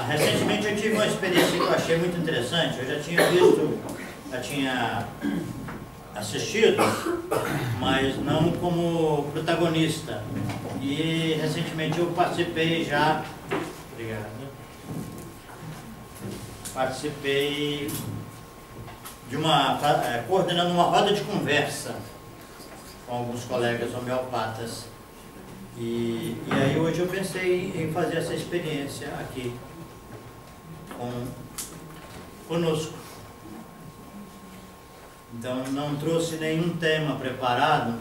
Recentemente eu tive uma experiência que eu achei muito interessante. Eu já tinha assistido, mas não como protagonista. E recentemente eu participei já. Obrigado. Participei de coordenando uma roda de conversa com alguns colegas homeopatas. E aí hoje eu pensei em fazer essa experiência aqui conosco. Então não trouxe nenhum tema preparado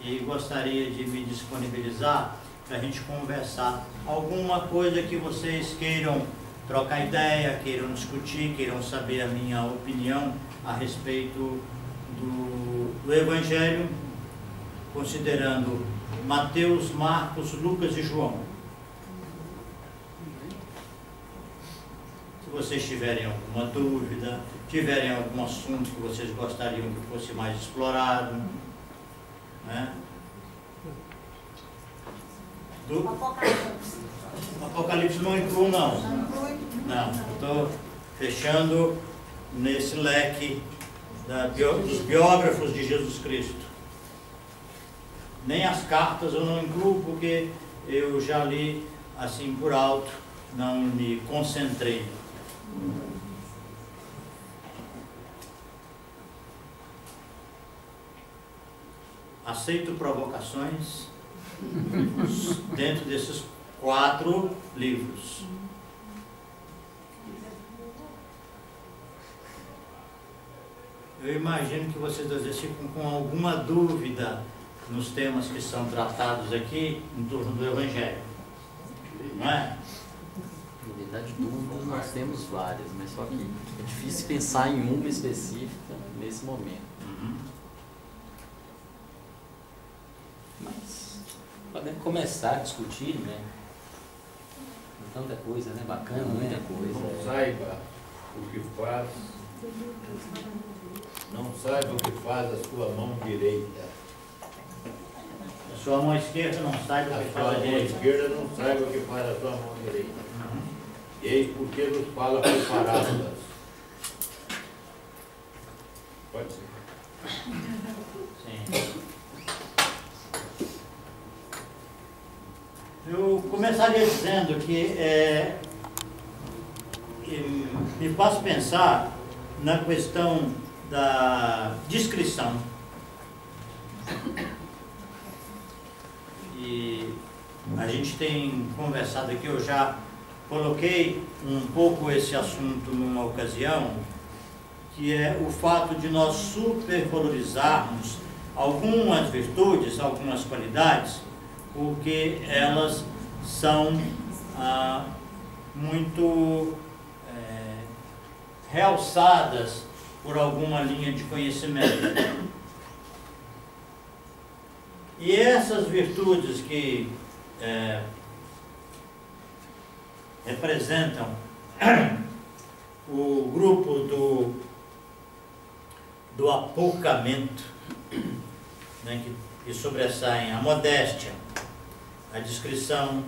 e gostaria de me disponibilizar para a gente conversar alguma coisa que vocês queiram trocar ideia, queiram discutir, queiram saber a minha opinião a respeito do Evangelho, considerando Mateus, Marcos, Lucas e João. Se vocês tiverem alguma dúvida, tiverem algum assunto que vocês gostariam que fosse mais explorado, né? Do Apocalipse não incluo, não. Não, estou fechando nesse leque dos biógrafos de Jesus Cristo. Nem as cartas eu não incluo, porque eu já li assim por alto, não me concentrei. Aceito provocações dentro desses 4 livros. Eu imagino que vocês às vezes ficam com alguma dúvida nos temas que são tratados aqui em torno do Evangelho, não é? Na verdade, dúvidas nós temos várias, mas só que é difícil pensar em uma específica nesse momento. Mas podemos começar a discutir, né? Tanta coisa, né? Bacana, muita coisa. Não saiba o que faz, não saiba o que faz a sua mão direita. A sua mão esquerda não saiba o que faz a direita. A sua mão esquerda não saiba o que faz a sua mão direita. Eis porque nos fala por parábolas. Pode ser. Sim. Eu começaria dizendo que me faz pensar na questão da descrição. E a gente tem conversado aqui, eu já coloquei um pouco esse assunto numa ocasião, que é o fato de nós supervalorizarmos algumas virtudes, algumas qualidades, porque elas são muito realçadas por alguma linha de conhecimento. E essas virtudes que representam o grupo do apocamento, né, que sobressaem a modéstia, a discrição,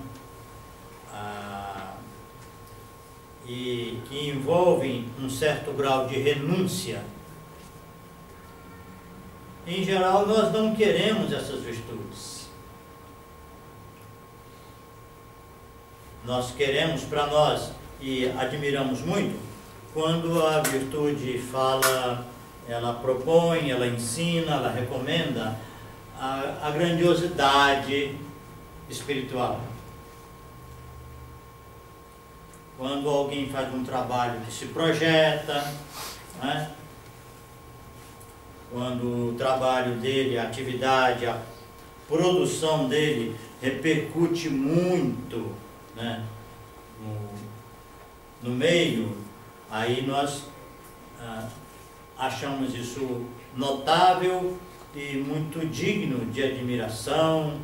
e que envolvem um certo grau de renúncia. Em geral, nós não queremos essas virtudes. Nós queremos para nós, e admiramos muito, quando a virtude fala, ela propõe, ela ensina, ela recomenda a grandiosidade espiritual. Quando alguém faz um trabalho que se projeta, né? Quando o trabalho dele, a atividade, a produção dele repercute muito, né, no meio, aí nós achamos isso notável e muito digno de admiração,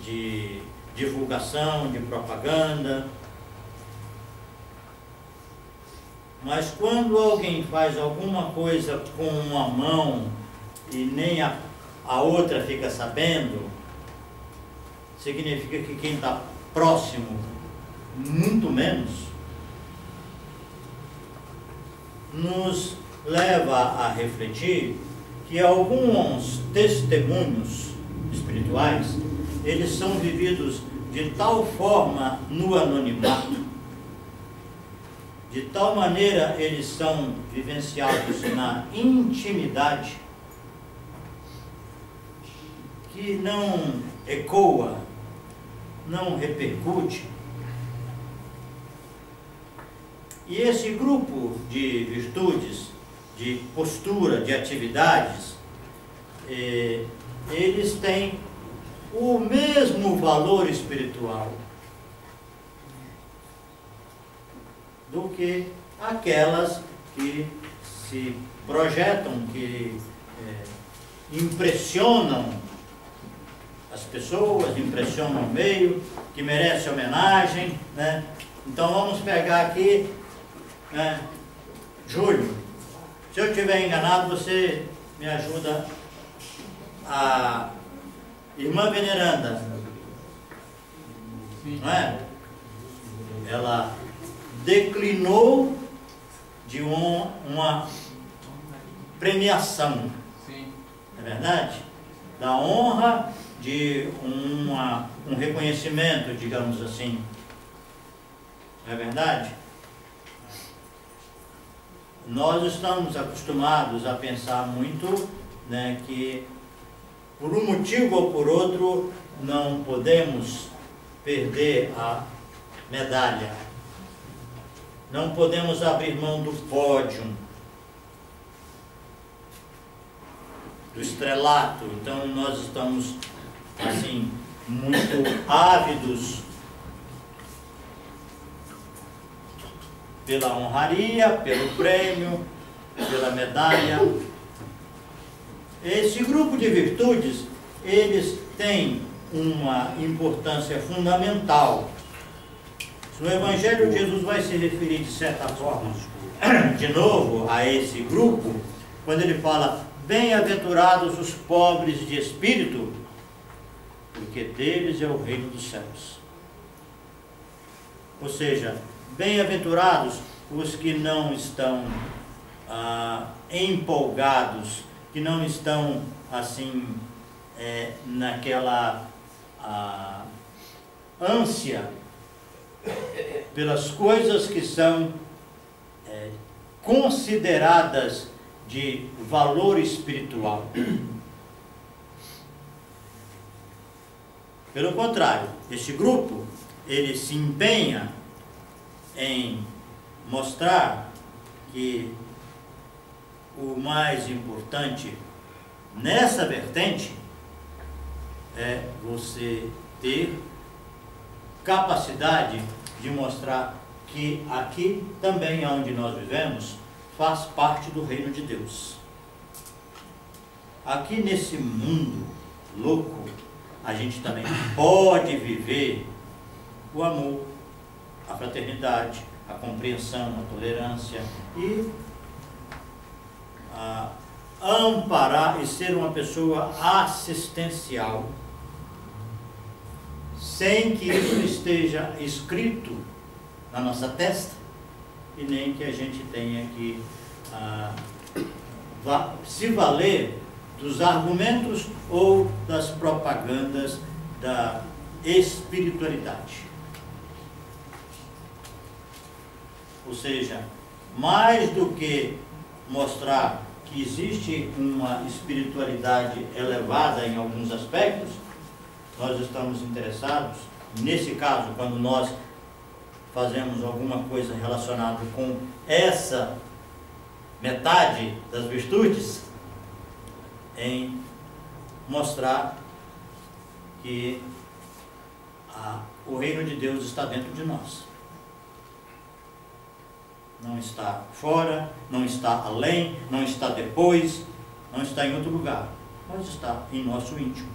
de divulgação, de propaganda. Mas quando alguém faz alguma coisa com uma mão e nem a outra fica sabendo, significa que quem está próximo muito menos, nos leva a refletir que alguns testemunhos espirituais, eles são vividos de tal forma no anonimato, de tal maneira eles são vivenciados na intimidade, que não ecoa, não repercute. E esse grupo de virtudes, de postura, de atividades, eles têm o mesmo valor espiritual do que aquelas que se projetam, que impressionam as pessoas, impressionam o meio, que merecem homenagem, né? Então vamos pegar aqui, né, Júlio. Se eu estiver enganado, você me ajuda. A irmã veneranda, não é? Ela declinou de uma premiação, não é verdade? Da honra de um reconhecimento, digamos assim, não é verdade? Nós estamos acostumados a pensar muito, né, que por um motivo ou por outro não podemos perder a medalha, não podemos abrir mão do pódio, do estrelato. Então nós estamos assim muito ávidos pela honraria, pelo prêmio, pela medalha. Esse grupo de virtudes, eles têm uma importância fundamental. No Evangelho, Jesus vai se referir de certa forma, de novo, a esse grupo, quando ele fala: bem-aventurados os pobres de espírito, porque deles é o reino dos céus. Ou seja, bem-aventurados os que não estão empolgados, que não estão assim naquela ânsia pelas coisas que são consideradas de valor espiritual. Pelo contrário, este grupo, ele se empenha em mostrar que o mais importante nessa vertente é você ter capacidade de mostrar que aqui também, onde nós vivemos, faz parte do reino de Deus. Aqui nesse mundo louco, a gente também pode viver o amor, a fraternidade, a compreensão, a tolerância e amparar e ser uma pessoa assistencial, sem que isso esteja escrito na nossa testa e nem que a gente tenha que se valer dos argumentos ou das propagandas da espiritualidade. Ou seja, mais do que mostrar que existe uma espiritualidade elevada em alguns aspectos, nós estamos interessados, nesse caso, quando nós fazemos alguma coisa relacionada com essa metade das virtudes, em mostrar que o reino de Deus está dentro de nós. Não está fora, não está além, não está depois, não está em outro lugar, mas está em nosso íntimo.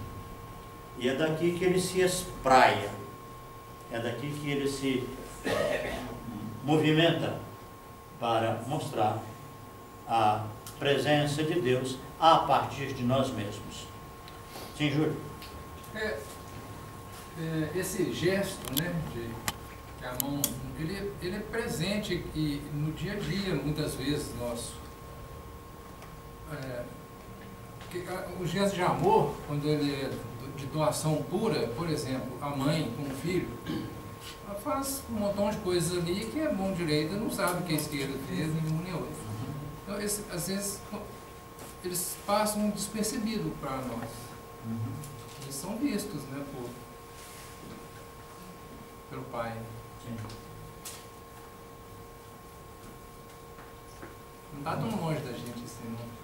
E é daqui que ele se espraia, é daqui que ele se movimenta para mostrar a presença de Deus a partir de nós mesmos. Sim, Júlio? Esse gesto, né, que a mão, ele é presente e no dia a dia, muitas vezes, nosso. O gesto de amor, quando ele é de doação pura, por exemplo, a mãe com o filho, ela faz um montão de coisas ali que a mão direita não sabe que a esquerda fez, nenhum nem outro. Então, às vezes, eles passam despercebido para nós. Eles são vistos, né, pelo Pai. Sim. Não está tão longe da gente assim, não.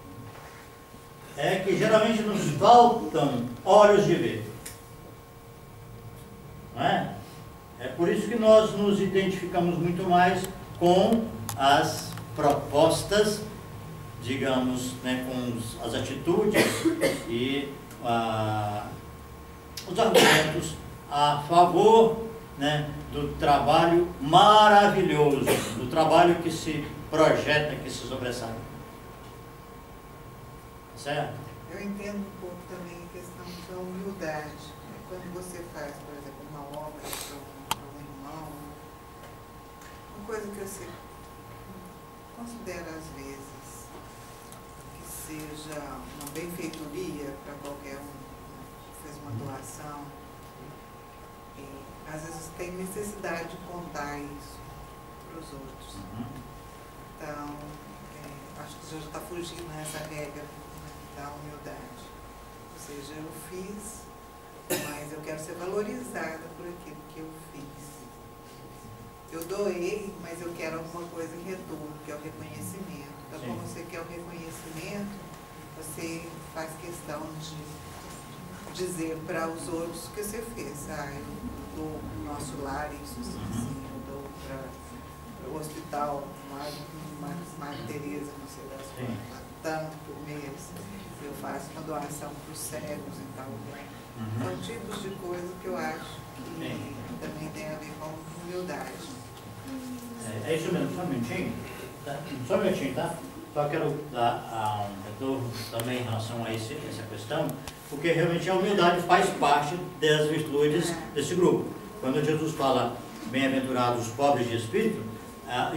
É que geralmente nos faltam olhos de ver. Não é? É por isso que nós nos identificamos muito mais com as propostas, digamos, né, com as atitudes e os argumentos a favor, né, do trabalho maravilhoso, do trabalho que se projeta, que se sobressai. Certo? Eu entendo um pouco também a questão da humildade. Quando você faz, por exemplo, uma obra para um irmão, uma coisa que eu considero às vezes que seja uma benfeitoria para qualquer um que fez uma doação, e às vezes tem necessidade de contar isso para os outros. Então, acho que você já está fugindo dessa regra da humildade. Ou seja, eu fiz, mas eu quero ser valorizada por aquilo que eu fiz. Eu doei, mas eu quero alguma coisa em retorno, que é o reconhecimento. Então, como você quer o reconhecimento, você faz questão de dizer para os outros o que você fez. Eu dou o nosso lar, isso assim, eu dou para o hospital, Madre Teresa, não sei das quantas, tanto por mês. Eu faço uma doação para os cegos e tal. São tipos de coisas que eu acho que também tem a ver com humildade. É isso mesmo, só um minutinho. Tá? Só um minutinho, tá? Só quero dar um retorno também em relação a essa questão, porque realmente a humildade faz parte das virtudes desse grupo. Quando Jesus fala bem-aventurados os pobres de espírito,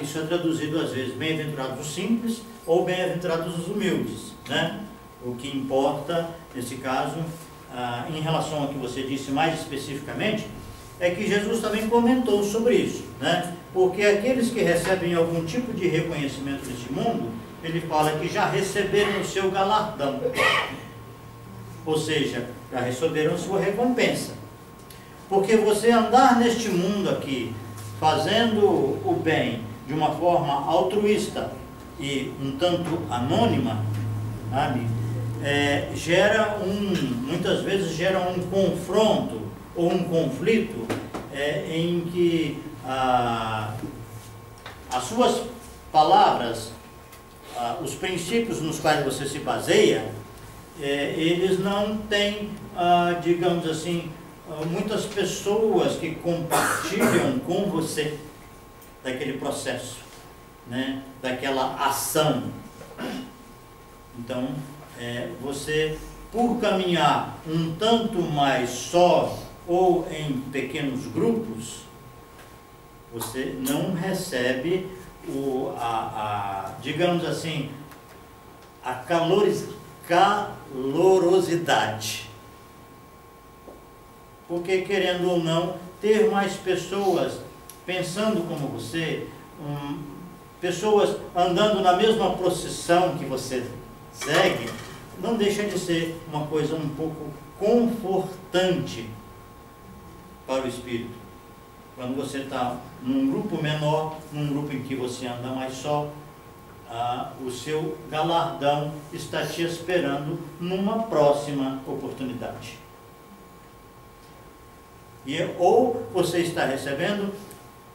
isso é traduzido às vezes bem-aventurados os simples ou bem-aventurados os humildes, né? O que importa, nesse caso, em relação ao que você disse mais especificamente, é que Jesus também comentou sobre isso, né? Porque aqueles que recebem algum tipo de reconhecimento nesse mundo, ele fala que já receberam o seu galardão, ou seja, já receberam sua recompensa. Porque você andar neste mundo aqui, fazendo o bem de uma forma altruísta e um tanto anônima, sabe? Muitas vezes gera um confronto ou um conflito em que as suas palavras, os princípios nos quais você se baseia, eles não têm, digamos assim, muitas pessoas que compartilham com você daquele processo, né, daquela ação. Então, você, por caminhar um tanto mais só ou em pequenos grupos, você não recebe digamos assim, a calorosidade. Porque, querendo ou não, ter mais pessoas pensando como você, pessoas andando na mesma procissão que você segue, não deixa de ser uma coisa um pouco confortante para o espírito. Quando você está num grupo menor, num grupo em que você anda mais só, o seu galardão está te esperando numa próxima oportunidade. Ou você está recebendo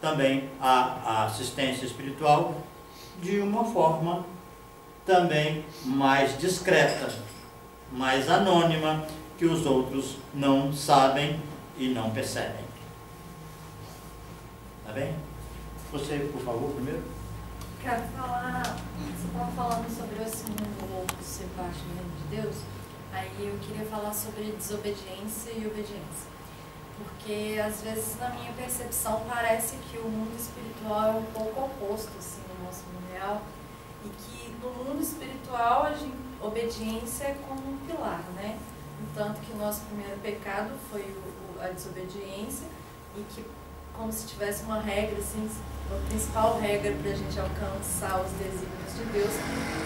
também a assistência espiritual de uma forma também mais discreta, mais anônima, que os outros não sabem e não percebem. Tá bem? Você, por favor, primeiro. Quero falar, você estava falando sobre esse mundo ser parte do reino de Deus, aí eu queria falar sobre desobediência e obediência. Porque às vezes na minha percepção parece que o mundo espiritual é um pouco oposto assim, no nosso mundo real, e que no mundo espiritual obediência é como um pilar, né? Tanto que o nosso primeiro pecado foi a desobediência, e que, como se tivesse uma regra, assim, a principal regra para a gente alcançar os desígnios de Deus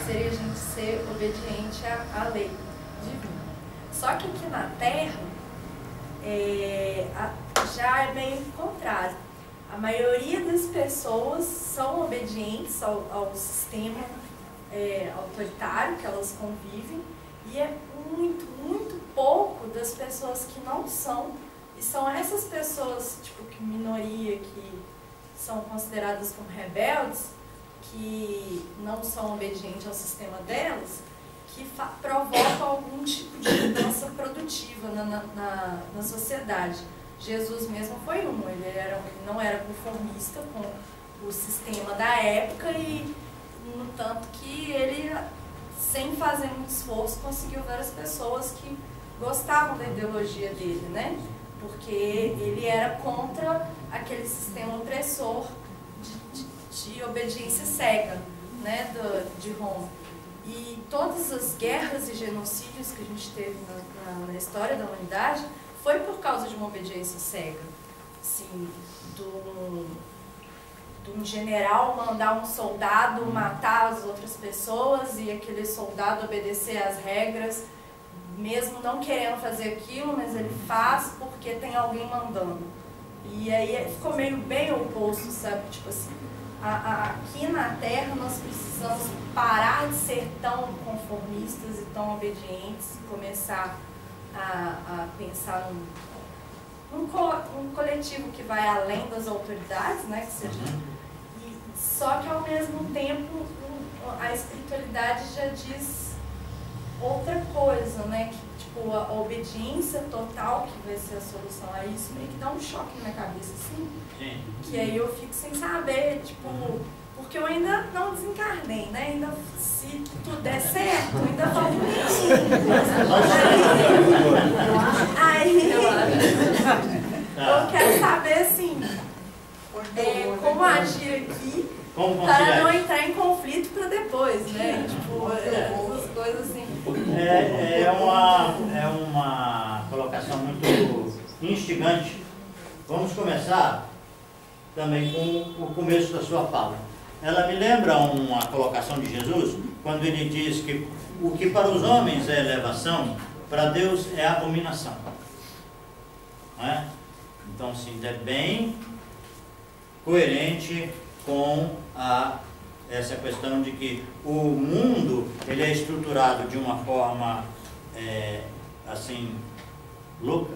seria a gente ser obediente à lei divina. Só que aqui na Terra já é meio o contrário. A maioria das pessoas são obedientes ao sistema autoritário que elas convivem, e é muito, muito pouco das pessoas que não são, e são essas pessoas, tipo, que minoria, que são consideradas como rebeldes, que não são obedientes ao sistema delas, que provocam algum tipo de mudança produtiva na sociedade. Jesus mesmo foi ele não era conformista com o sistema da época, e no tanto que ele, sem fazer muito esforço, conseguiu várias pessoas que gostavam da ideologia dele, né? Porque ele era contra aquele sistema opressor de obediência cega, né, de Roma. E todas as guerras e genocídios que a gente teve na história da humanidade foi por causa de uma obediência cega. Assim, de um general mandar um soldado matar as outras pessoas e aquele soldado obedecer às regras, mesmo não querendo fazer aquilo, mas ele faz porque tem alguém mandando. E aí ficou meio bem oposto, sabe? Tipo assim, aqui na Terra nós precisamos parar de ser tão conformistas e tão obedientes, e começar a pensar num coletivo que vai além das autoridades, né? Que seja, só que ao mesmo tempo a espiritualidade já diz outra coisa, né? Que, tipo, a obediência total que vai ser a solução a isso meio que dá um choque na minha cabeça, assim. Sim. Que aí eu fico sem saber, tipo, porque eu ainda não desencarnei, né? Ainda, se tudo der certo, ainda falta um pouquinho. Aí eu quero saber, assim, como agir aqui para não entrar em conflito para depois, né? Tipo, essas coisas assim. É uma colocação muito instigante. Vamos começar também com o começo da sua fala. Ela me lembra uma colocação de Jesus, quando ele diz que o que para os homens é elevação, para Deus é abominação. Não é? Então, sim, é bem coerente com essa questão de que o mundo ele é estruturado de uma forma assim louca,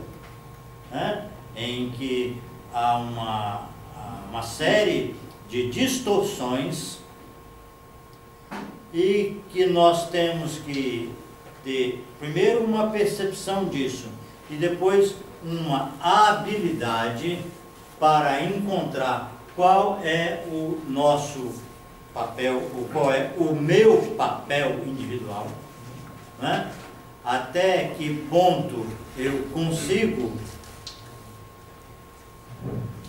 né? Em que há uma série de distorções e que nós temos que ter primeiro uma percepção disso e depois uma habilidade para encontrar qual é o nosso papel, qual é o meu papel individual, né? Até que ponto eu consigo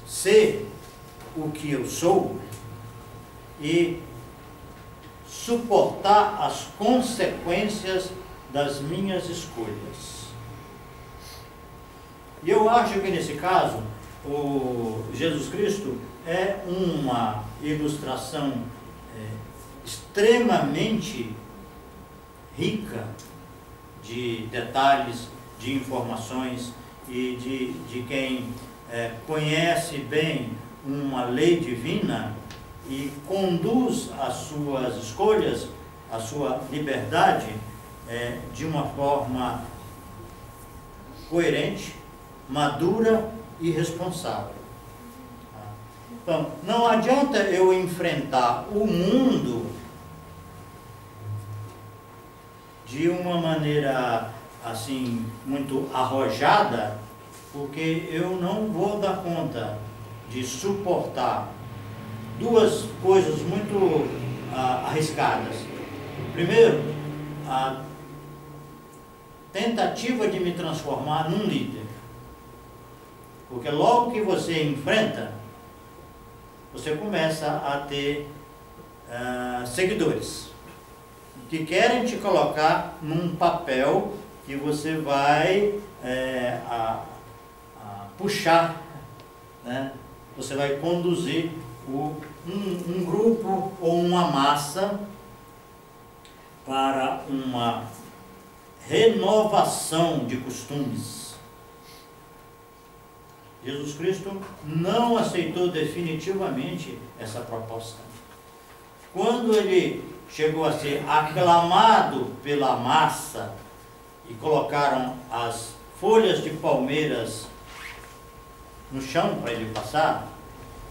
ser o que eu sou e suportar as consequências das minhas escolhas. E eu acho que nesse caso o Jesus Cristo é uma ilustração extremamente rica de detalhes, de informações e de quem conhece bem uma lei divina e conduz as suas escolhas, a sua liberdade de uma forma coerente, madura e responsável. Então, não adianta eu enfrentar o mundo de uma maneira assim muito arrojada, porque eu não vou dar conta de suportar duas coisas muito arriscadas. Primeiro, a tentativa de me transformar num líder. Porque logo que você enfrenta, você começa a ter seguidores que querem te colocar num papel que você vai puxar, né? Você vai conduzir um grupo ou uma massa para uma renovação de costumes. Jesus Cristo não aceitou definitivamente essa proposta. Quando ele chegou a ser aclamado pela massa e colocaram as folhas de palmeiras no chão para ele passar,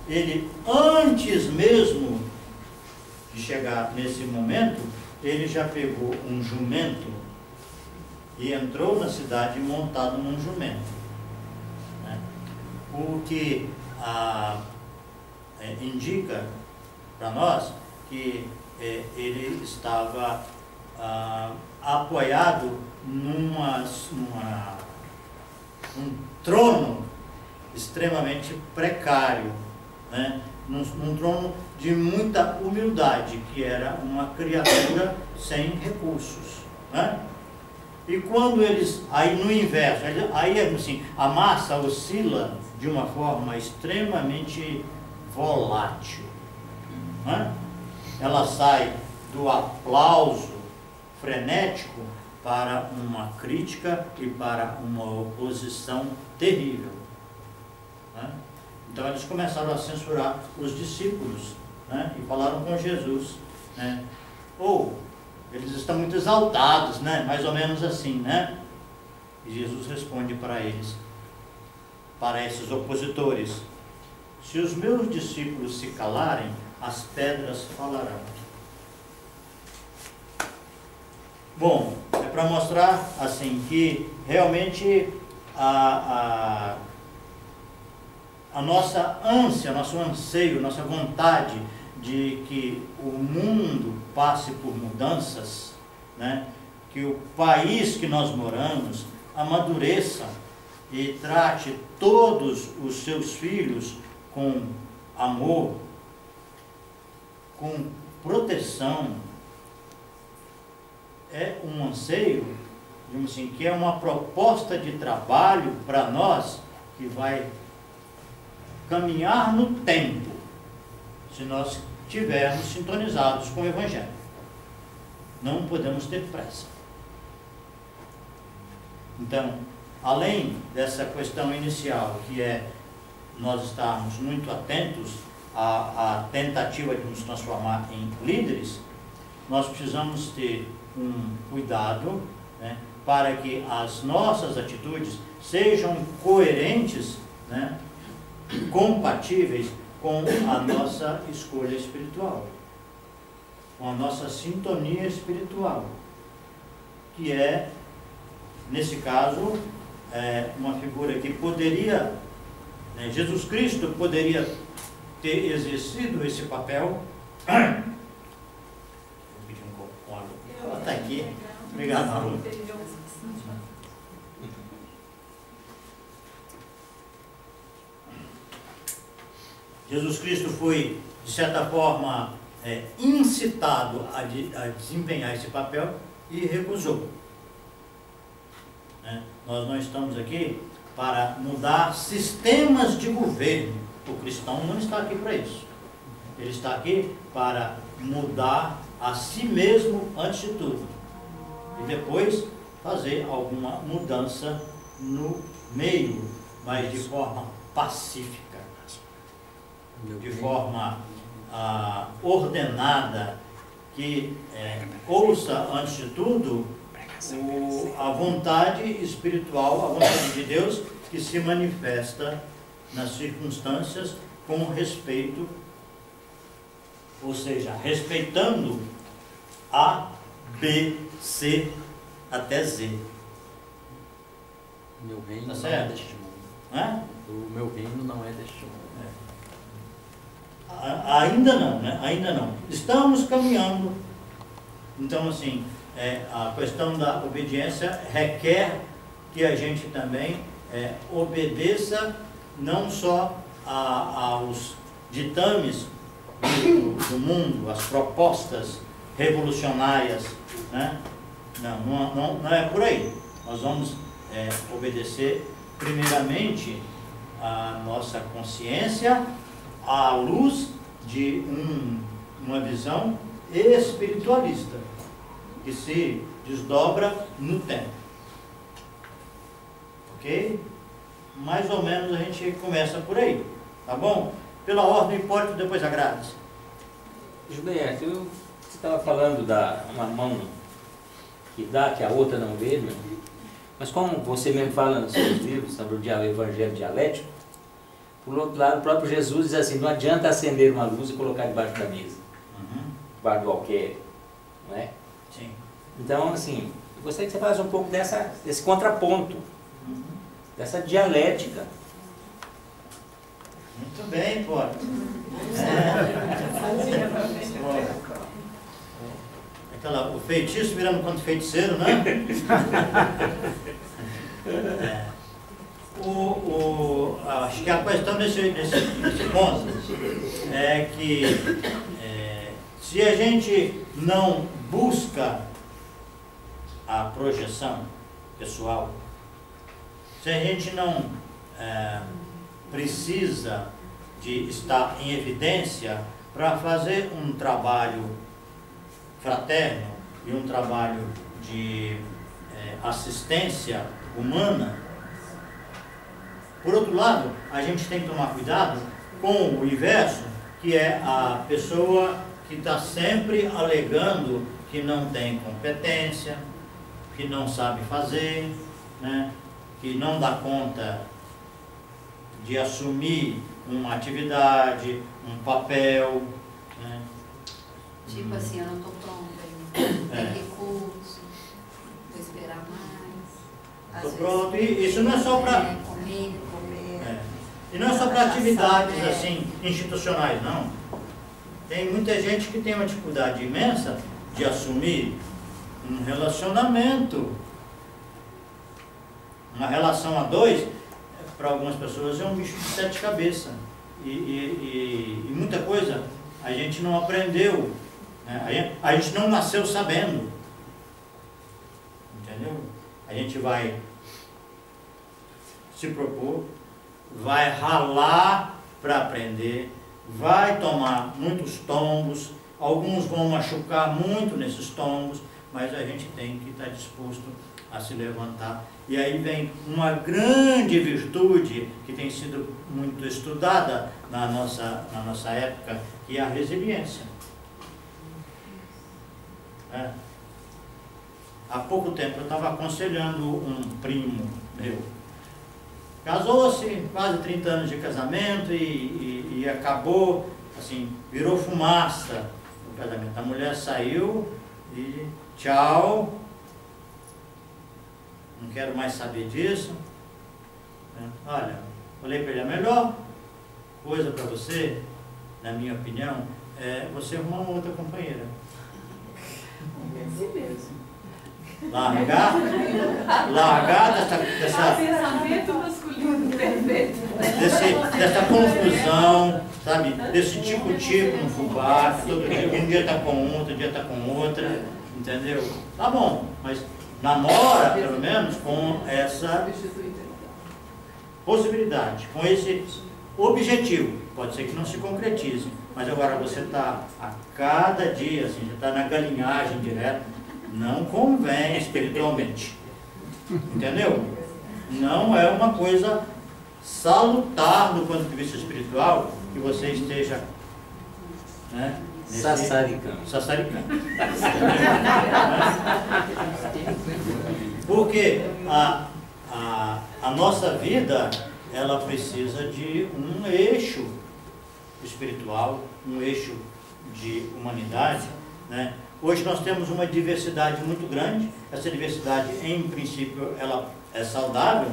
ele, antes mesmo de chegar nesse momento, ele já pegou um jumento e entrou na cidade montado num jumento, né? O que indica para nós que ele estava apoiado num trono extremamente precário, né? Num trono de muita humildade, que era uma criatura sem recursos, né? E quando eles, aí no inverso, aí assim, a massa oscila de uma forma extremamente volátil, né? Ela sai do aplauso frenético para uma crítica e para uma oposição terrível, né? Então eles começaram a censurar os discípulos, né? E falaram com Jesus, né? Eles estão muito exaltados, né? Mais ou menos assim, né? E Jesus responde para eles, para esses opositores: se os meus discípulos se calarem, as pedras falarão. Bom, é para mostrar assim que realmente a nossa ânsia, nosso anseio, nossa vontade de que o mundo passe por mudanças, né? Que o país que nós moramos amadureça e trate todos os seus filhos com amor, com proteção, é um anseio, digamos assim, que é uma proposta de trabalho para nós que vai caminhar no tempo, se nós estivermos sintonizados com o Evangelho. Não podemos ter pressa. Então, além dessa questão inicial, que é nós estarmos muito atentos à tentativa de nos transformar em líderes, nós precisamos ter um cuidado, né, para que as nossas atitudes sejam coerentes, né, compatíveis com a nossa escolha espiritual, com a nossa sintonia espiritual, que é, nesse caso, uma figura que poderia, né, Jesus Cristo poderia ter exercido esse papel. Vou pedir um copo com água. Ela está aqui. Obrigado, Maru. Jesus Cristo foi, de certa forma, incitado a desempenhar esse papel e recusou. Nós não estamos aqui para mudar sistemas de governo. O cristão não está aqui para isso. Ele está aqui para mudar a si mesmo antes de tudo. E depois fazer alguma mudança no meio, mas de forma pacífica, de forma ordenada, que ouça antes de tudo a vontade espiritual, a vontade de Deus, que se manifesta nas circunstâncias com respeito, ou seja, respeitando A, B, C até Z. Meu reino Tá não certo? é deste mundo. O meu reino não é deste mundo. Ainda não, né? Ainda não. Estamos caminhando. Então, assim, a questão da obediência requer que a gente também obedeça não só aos ditames do mundo, as propostas revolucionárias, né? Não é por aí. Nós vamos obedecer primeiramente a nossa consciência à luz de uma visão espiritualista que se desdobra no tempo. Ok? Mais ou menos a gente começa por aí, tá bom? Pela ordem, Hipólito, depois Agrades. Gilberto, você estava falando da uma mão que dá, que a outra não vê, né? Mas como você mesmo fala nos seus livros sobre o Evangelho dialético, por outro lado, o próprio Jesus diz assim, não adianta acender uma luz e colocar debaixo da mesa, debaixo do alqueire, não é? Sim. Então, assim, eu gostaria que você falasse um pouco desse contraponto, dessa dialética. Muito bem, Hipólito. O feitiço virando contra o feiticeiro, né? Acho que a questão desse ponto é que se a gente não busca a projeção pessoal, se a gente não precisa de estar em evidência para fazer um trabalho fraterno e um trabalho de assistência humana, por outro lado, a gente tem que tomar cuidado com o inverso, que é a pessoa que está sempre alegando que não tem competência, que não sabe fazer, né? Que não dá conta de assumir uma atividade, um papel, né? Tipo assim, eu não estou pronta, tem recurso, vou esperar mais. Estou pronto, e isso não é só para... Comer. E não é só para atividades assim, institucionais, não. Tem muita gente que tem uma dificuldade imensa de assumir um relacionamento. Uma relação a dois, para algumas pessoas, é um bicho de 7 cabeças. E muita coisa a gente não aprendeu, né? A gente não nasceu sabendo. Entendeu? A gente vai se propor, vai ralar para aprender, vai tomar muitos tombos, alguns vão machucar muito nesses tombos, mas a gente tem que estar disposto a se levantar. E aí vem uma grande virtude que tem sido muito estudada na nossa época, que é a resiliência. Há pouco tempo eu estava aconselhando um primo meu. Casou-se, quase 30 anos de casamento e acabou, assim, virou fumaça o casamento. A mulher saiu e tchau, não quero mais saber disso. Olha, falei para ele, a melhor coisa para você, na minha opinião, é você arrumar uma outra companheira. Largar dessa confusão, sabe? Desse tipo no fubá, todo dia, um dia está com um, outro dia está com outra, entendeu? Tá bom, mas namora, pelo menos, com essa possibilidade, com esse objetivo. Pode ser que não se concretize, mas agora você está a cada dia, assim, já está na galinhagem direto. Não convém espiritualmente, entendeu? Não é uma coisa salutar do ponto de vista espiritual que você esteja, né, sassaricando. Porque a nossa vida, ela precisa de um eixo espiritual, um eixo de humanidade, né? Hoje nós temos uma diversidade muito grande. Essa diversidade, em princípio, ela é saudável,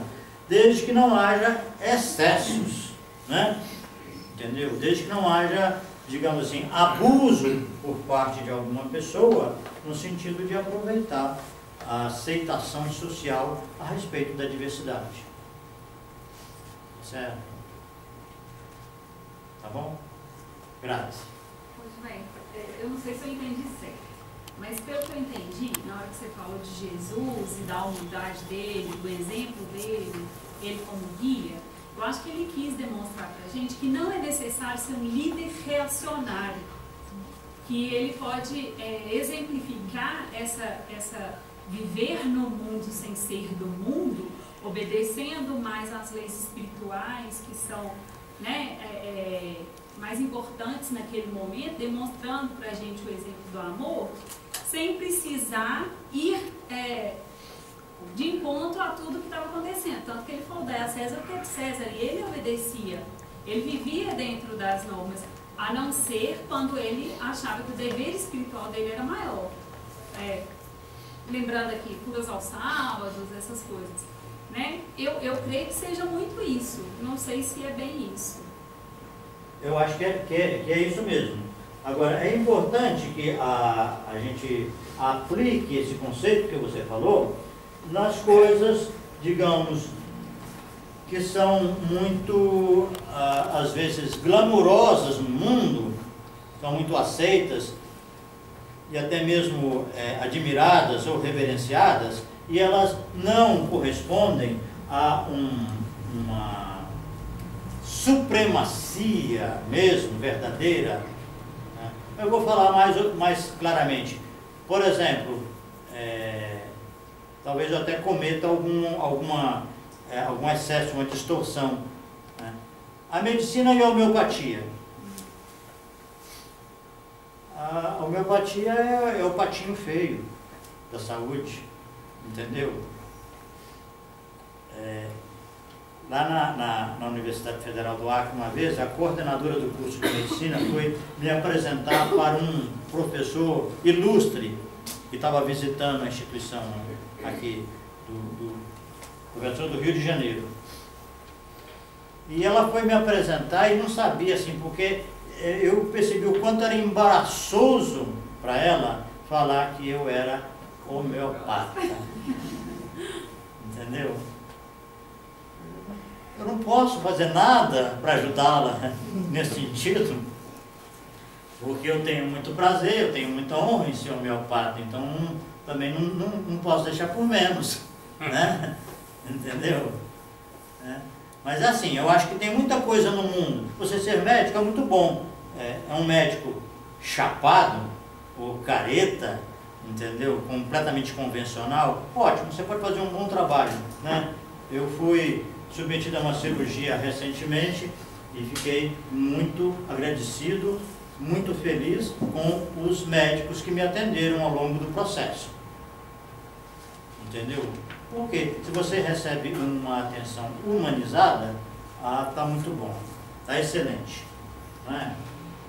desde que não haja excessos, né? Entendeu? Desde que não haja, digamos assim, abuso por parte de alguma pessoa, no sentido de aproveitar a aceitação social a respeito da diversidade. Certo? Tá bom? Graças. Muito bem. Eu não sei se eu entendi certo, mas pelo que eu entendi, na hora que você falou de Jesus e da humildade dele, do exemplo dele, ele como guia, eu acho que ele quis demonstrar pra gente que não é necessário ser um líder reacionário, que ele pode exemplificar essa viver no mundo sem ser do mundo, obedecendo mais às leis espirituais que são, né, mais importantes naquele momento, demonstrando para a gente o exemplo do amor, sem precisar ir de encontro a tudo que estava acontecendo. Tanto que ele falou, dai a César o que é de César, e ele obedecia, ele vivia dentro das normas, a não ser quando ele achava que o dever espiritual dele era maior. Lembrando aqui, curas aos sábados, essas coisas. Né? Eu creio que seja muito isso, não sei se é bem isso. Eu acho que é isso mesmo. Agora, é importante que a gente aplique esse conceito que você falou nas coisas, digamos, que são muito, às vezes, glamourosas no mundo, são muito aceitas e até mesmo admiradas ou reverenciadas, e elas não correspondem a uma supremacia mesmo, verdadeira. Né? Eu vou falar mais claramente. Por exemplo, talvez eu até cometa algum excesso, uma distorção. Né? A medicina e a homeopatia. A homeopatia é o patinho feio da saúde, entendeu? Lá na Universidade Federal do Acre, uma vez, a coordenadora do curso de medicina foi me apresentar para um professor ilustre que estava visitando a instituição aqui, do professor do Rio de Janeiro. E ela foi me apresentar e não sabia, assim, porque eu percebi o quanto era embaraçoso para ela falar que eu era homeopata. Entendeu? Eu não posso fazer nada para ajudá-la nesse sentido, porque eu tenho muito prazer, eu tenho muita honra em ser homeopata, então também não posso deixar por menos, né? Entendeu? Mas assim, eu acho que tem muita coisa no mundo. Você ser médico é muito bom. É um médico chapado ou careta, entendeu? Completamente convencional, ótimo, você pode fazer um bom trabalho, né? Eu fui submetido a uma cirurgia recentemente e fiquei muito agradecido, muito feliz com os médicos que me atenderam ao longo do processo. Entendeu? Porque se você recebe uma atenção humanizada, está muito bom, está excelente. Né?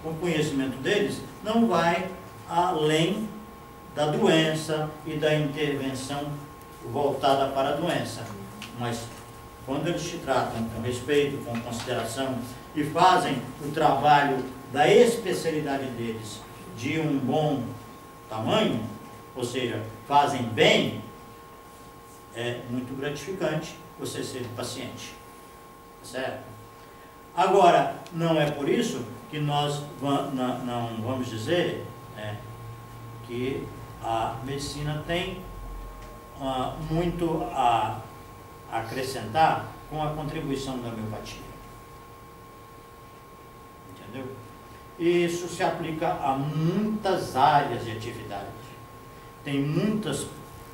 O conhecimento deles não vai além da doença e da intervenção voltada para a doença. Mas quando eles te tratam com respeito, com consideração e fazem o trabalho da especialidade deles de um bom tamanho, ou seja, fazem bem, é muito gratificante você ser paciente. Certo? Agora, não é por isso que nós não vamos dizer que a medicina tem muito a acrescentar com a contribuição da homeopatia. Entendeu? Isso se aplica a muitas áreas de atividade. Tem muitas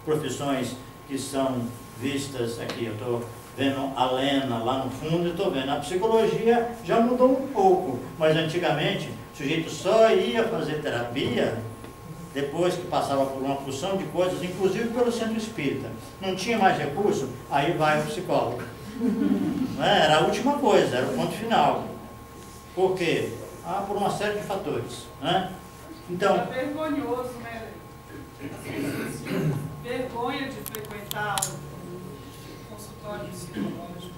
profissões que são vistas aqui. Eu estou vendo a Lena lá no fundo e estou vendo. A psicologia já mudou um pouco, mas antigamente o sujeito só ia fazer terapia depois que passava por uma porção de coisas, inclusive pelo centro espírita. Não tinha mais recurso, aí vai o psicólogo. Era a última coisa, era o ponto final. Por quê? Por uma série de fatores. Né? Então, é vergonhoso, né? Vergonha de frequentar o consultório psicológico.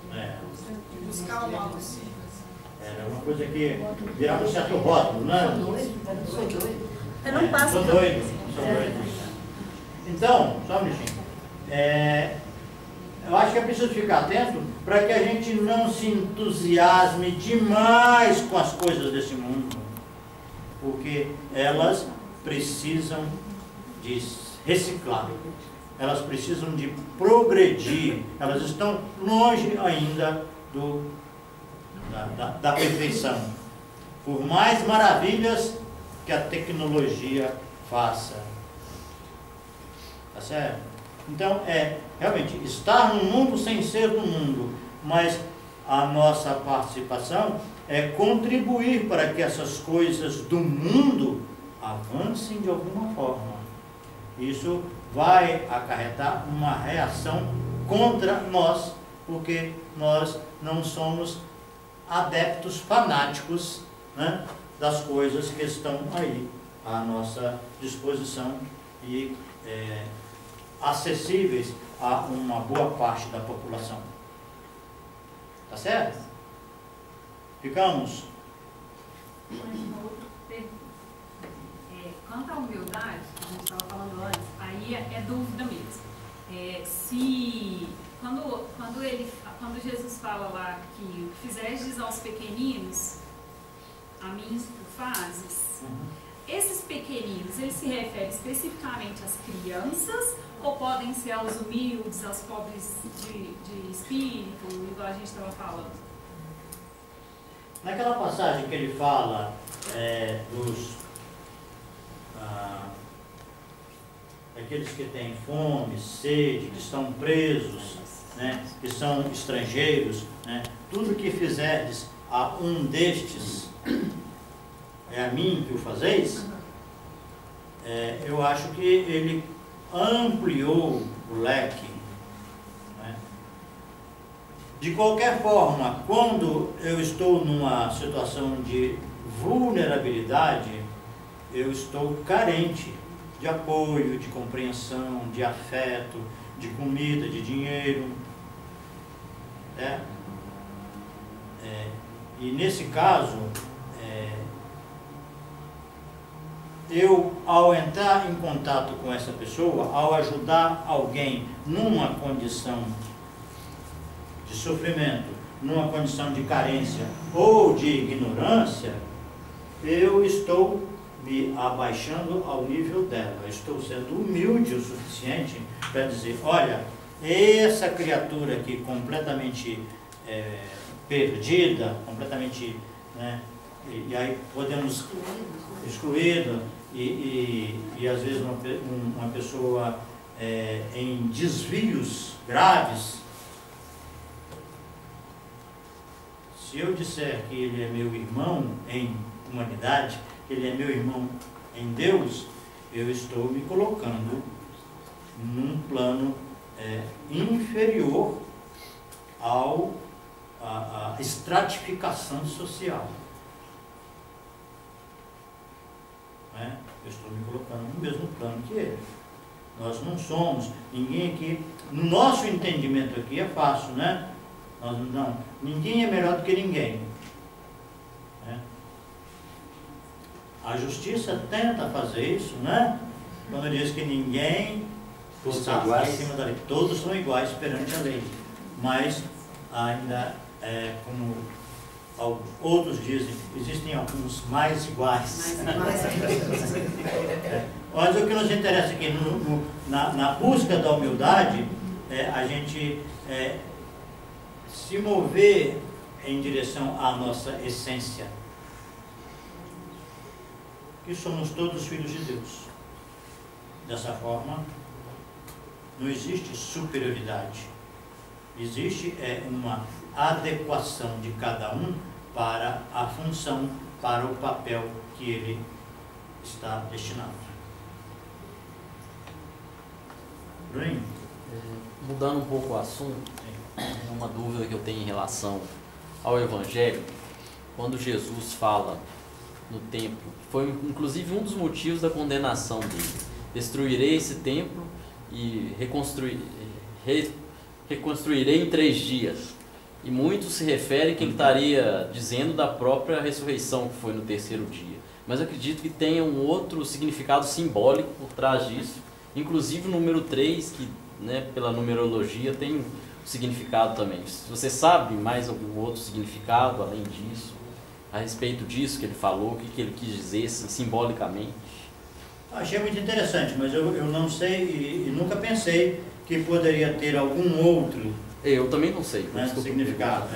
Buscar uma auxílio. Era uma coisa que virava um certo rótulo, né? Sou doido. Eu não passo. Sou doido. Então, só um minutinho. eu acho que é preciso ficar atento para que a gente não se entusiasme demais com as coisas desse mundo, porque elas precisam de reciclar, elas precisam de progredir, elas estão longe ainda da perfeição, por mais maravilhas que a tecnologia faça. Tá certo? Então, realmente, estar no mundo sem ser do mundo, mas a nossa participação é contribuir para que essas coisas do mundo avancem de alguma forma. Isso vai acarretar uma reação contra nós, porque nós não somos adeptos fanáticos, né, das coisas que estão aí à nossa disposição e acessíveis a uma boa parte da população. Tá certo? Ficamos? Quanto à humildade, que a gente estava falando antes, aí é dúvida mesmo. Quando Jesus fala lá que fizestes aos pequeninos, a mim tu fazes, esses pequeninos, eles se referem especificamente às crianças ou podem ser aos humildes, aos pobres de espírito, igual a gente estava falando? Naquela passagem que ele fala daqueles que têm fome, sede, que estão presos, né, que são estrangeiros, né, tudo que fizerdes a um destes, é a mim que o fazeis, eu acho que ele ampliou o leque. Né? De qualquer forma, quando eu estou numa situação de vulnerabilidade, eu estou carente de apoio, de compreensão, de afeto, de comida, de dinheiro. E nesse caso, eu, ao entrar em contato com essa pessoa, ao ajudar alguém numa condição de sofrimento, numa condição de carência ou de ignorância, eu estou me abaixando ao nível dela. Eu estou sendo humilde o suficiente para dizer, olha, essa criatura aqui completamente perdida, completamente, né, e aí podemos excluída, e às vezes uma pessoa em desvios graves. Se eu disser que ele é meu irmão em humanidade, que ele é meu irmão em Deus, eu estou me colocando num plano inferior à estratificação social. Eu estou me colocando no mesmo plano que ele. Nós não somos, ninguém aqui, no nosso entendimento aqui é fácil, né? Ninguém é melhor do que ninguém. Né? A justiça tenta fazer isso, né? Quando diz que ninguém está acima da lei. Todos são iguais perante a lei. Mas ainda, como outros dizem, existem alguns mais iguais. Mas o que nos interessa aqui, na busca da humildade, a gente se mover em direção à nossa essência, que somos todos filhos de Deus. Dessa forma, não existe superioridade, existe uma adequação de cada um para a função, para o papel que ele está destinado. Bruno? Mudando um pouco o assunto, uma dúvida que eu tenho em relação ao Evangelho, quando Jesus fala no templo, foi inclusive um dos motivos da condenação dele: destruirei esse templo e reconstruirei em 3 dias. E muito se refere que ele estaria dizendo da própria ressurreição, que foi no 3º dia. Mas eu acredito que tenha um outro significado simbólico por trás disso. Inclusive o número 3, que, né, pela numerologia tem significado também. Se você sabe mais algum outro significado além disso, a respeito disso que ele falou, o que ele quis dizer simbolicamente? Achei muito interessante, mas eu não sei e nunca pensei que poderia ter algum outro Eu também não sei. né, significado.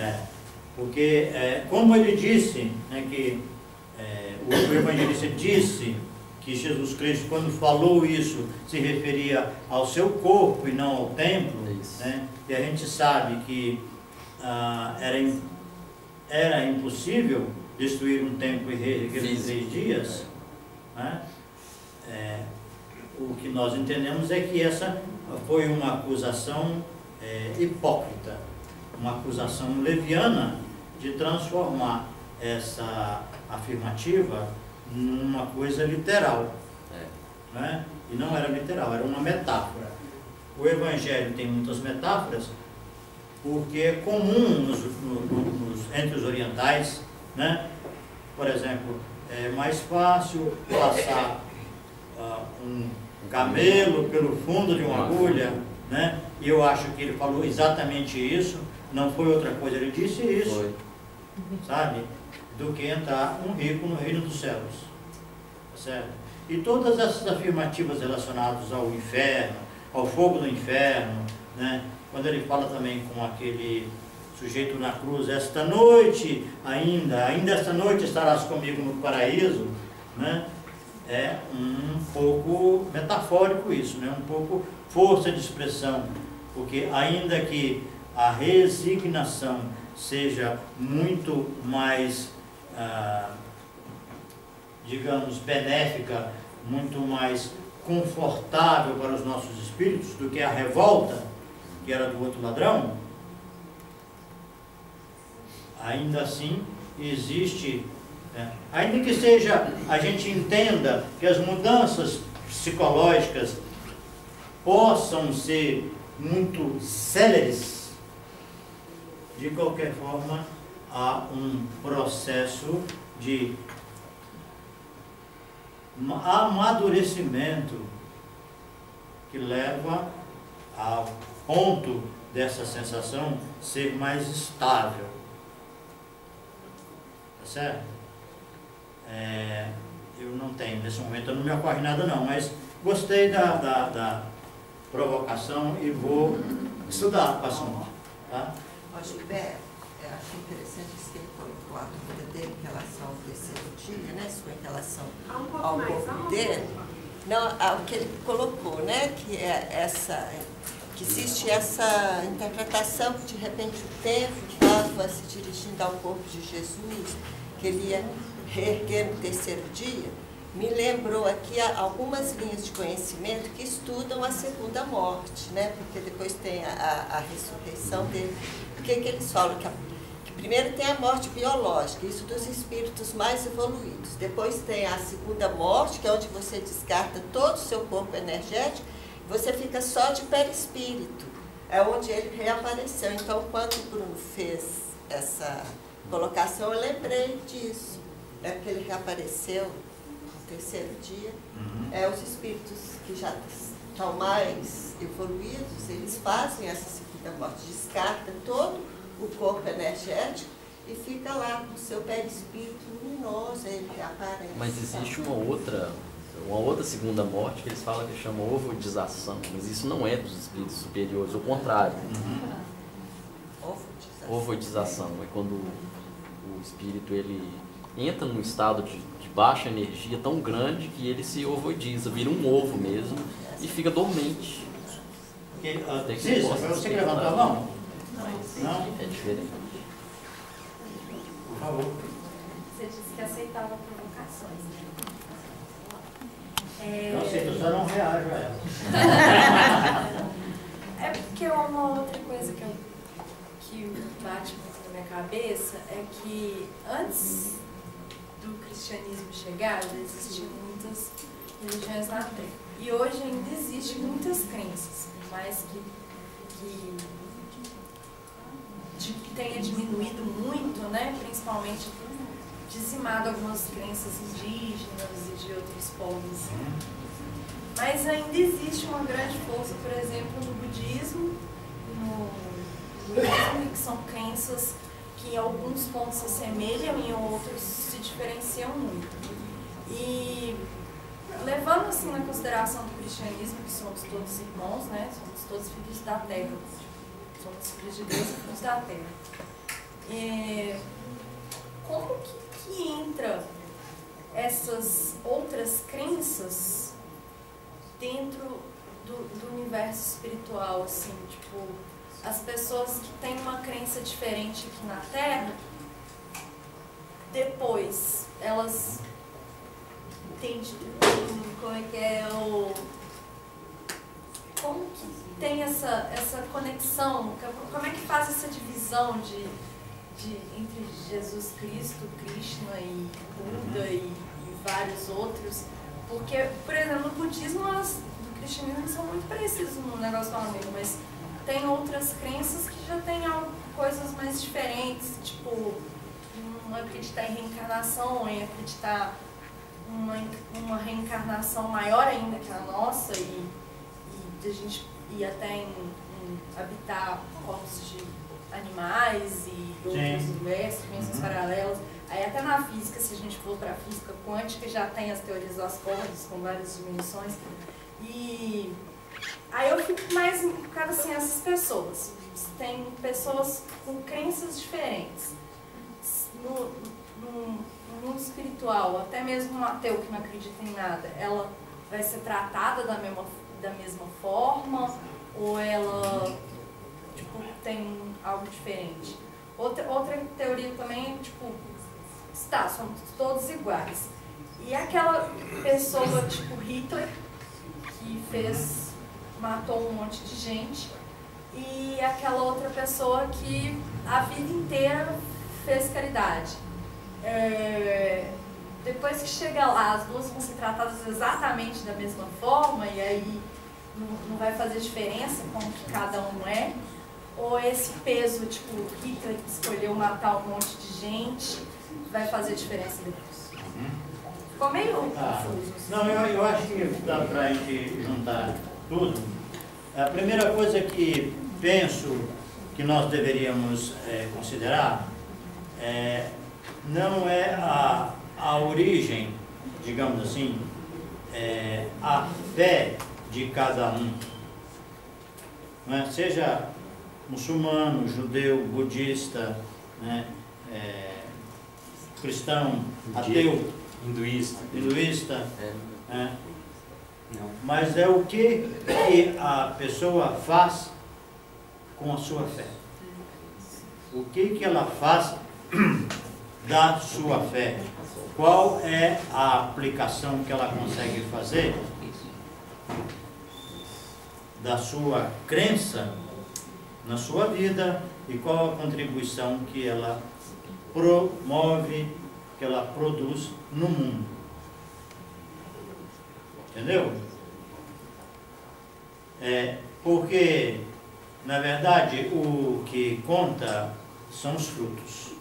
Porque, como ele disse, né, que o evangelista disse que Jesus Cristo, quando falou isso, se referia ao seu corpo e não ao templo, né, e a gente sabe que era impossível destruir um templo e reerguer em 3 dias, né? O que nós entendemos é que essa foi uma acusação hipócrita, uma acusação leviana de transformar essa afirmativa numa coisa literal, né? E não era literal, era uma metáfora. O Evangelho tem muitas metáforas porque é comum entre os orientais, né? Por exemplo, é mais fácil passar um camelo pelo fundo de uma agulha, né? E eu acho que ele falou exatamente isso, não foi outra coisa, ele disse isso, sabe? Do que entrar um rico no reino dos céus, tá certo? E todas essas afirmativas relacionadas ao inferno, ao fogo do inferno, né? Quando ele fala também com aquele sujeito na cruz, esta noite ainda esta noite estarás comigo no paraíso, né? É um pouco metafórico isso, né? Um pouco força de expressão, porque ainda que a resignação seja muito mais, digamos, benéfica, muito mais confortável para os nossos espíritos do que a revolta, que era do outro ladrão, ainda assim existe, ainda que seja, a gente entenda que as mudanças psicológicas possam ser muito céleres, de qualquer forma há um processo de amadurecimento que leva ao ponto dessa sensação ser mais estável, tá certo? Eu não tenho, nesse momento não me ocorre nada não, mas gostei da provocação e vou estudar o assunto, tá? Gilberto, eu achei interessante isso que ele colocou a dúvida dele em relação ao terceiro dia, né? Sua em relação ao corpo dele. Não, o que ele colocou, né? Que que existe essa interpretação que de repente o tempo estava se dirigindo ao corpo de Jesus, que ele ia reerguer no terceiro dia. Me lembrou aqui algumas linhas de conhecimento que estudam a segunda morte, né? Porque depois tem a ressurreição dele. O que eles falam? Que primeiro tem a morte biológica, isso dos espíritos mais evoluídos. Depois tem a segunda morte, que é onde você descarta todo o seu corpo energético, você fica só de perispírito. É onde ele reapareceu. Então, quando o Bruno fez essa colocação, eu lembrei disso. É porque ele reapareceu no terceiro dia. Os espíritos que já estão mais evoluídos, eles fazem essa segunda morte, descarta todo o corpo energético e fica lá com o seu perispírito luminoso, ele reaparece. Mas existe uma outra segunda morte que eles falam que chama ovodização, mas isso não é dos espíritos superiores, ao contrário. Ovodização é quando o espírito ele entra num estado de baixa energia tão grande que ele se ovodiza, vira um ovo mesmo e fica dormente. Cícero, você quer levantar a mão? Não? É diferente. Por favor. Você disse que aceitava provocações, né? Não aceito, só não reajo a ela. É porque uma outra coisa que bate muito na minha cabeça é que antes do cristianismo chegar, existiam muitas religiões na Terra. E hoje ainda existem muitas crenças, por mais que tenha diminuído muito, né? Principalmente dizimado algumas crenças indígenas e de outros povos. Mas ainda existe uma grande força, por exemplo, no budismo, no mesmo e que são crenças que em alguns pontos se assemelham e em outros se diferenciam muito. E levando assim na consideração do cristianismo, que somos todos irmãos, né? Somos todos filhos da terra, somos filhos de Deus e filhos da terra. Como que entra essas outras crenças dentro do universo espiritual, assim, tipo, as pessoas que têm uma crença diferente aqui na Terra, depois elas entendem como é que é como que tem essa conexão, como é que faz essa divisão entre Jesus Cristo, Krishna e Buda e vários outros, porque, por exemplo, no budismo do cristianismo são muito parecidos no negócio do amigo, mas tem outras crenças que já têm coisas mais diferentes, tipo, não acreditar em reencarnação, em acreditar uma reencarnação maior ainda que a nossa e a gente ir até em habitar corpos de animais e outros universos, dimensões paralelas. Aí até na física, se a gente for para a física quântica, já tem as teorias das cordas com várias dimensões. E aí eu fico mais enfocada assim, essas pessoas. Tem pessoas com crenças diferentes. No mundo espiritual, até mesmo um ateu que não acredita em nada, ela vai ser tratada da mesma forma ou ela tem algo diferente? Outra teoria também é, tipo, somos todos iguais. E aquela pessoa, tipo Hitler, que matou um monte de gente, e aquela outra pessoa que a vida inteira fez caridade. Depois que chega lá, as duas vão ser tratadas exatamente da mesma forma, e aí não vai fazer diferença como que cada um é? Ou esse peso, tipo, Hitler que escolheu matar um monte de gente, vai fazer diferença depois? Ficou meio confuso. Não, eu acho que dá para a gente juntar tudo. A primeira coisa que penso que nós deveríamos considerar não é a origem, digamos assim, a fé de cada um. Não é? Seja muçulmano, judeu, budista, né? Cristão, ateu, hinduísta. Não. Mas é o que a pessoa faz com a sua fé. O que ela faz da sua fé. Qual é a aplicação que ela consegue fazer da sua crença na sua vida e qual a contribuição que ela promove, que ela produz no mundo. Entendeu? Porque, na verdade, o que conta são os frutos.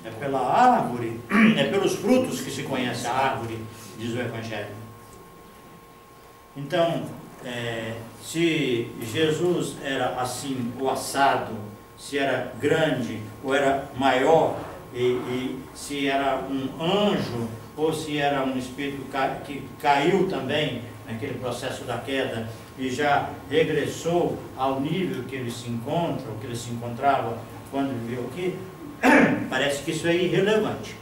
É pela árvore, é pelos frutos que se conhece a árvore, diz o Evangelho. Então, se Jesus era assim, o assado, se era grande ou era maior, e se era um anjo ou se era um espírito que caiu também naquele processo da queda e já regressou ao nível que ele se encontra, ou que ele se encontrava quando viveu aqui, parece que isso é irrelevante.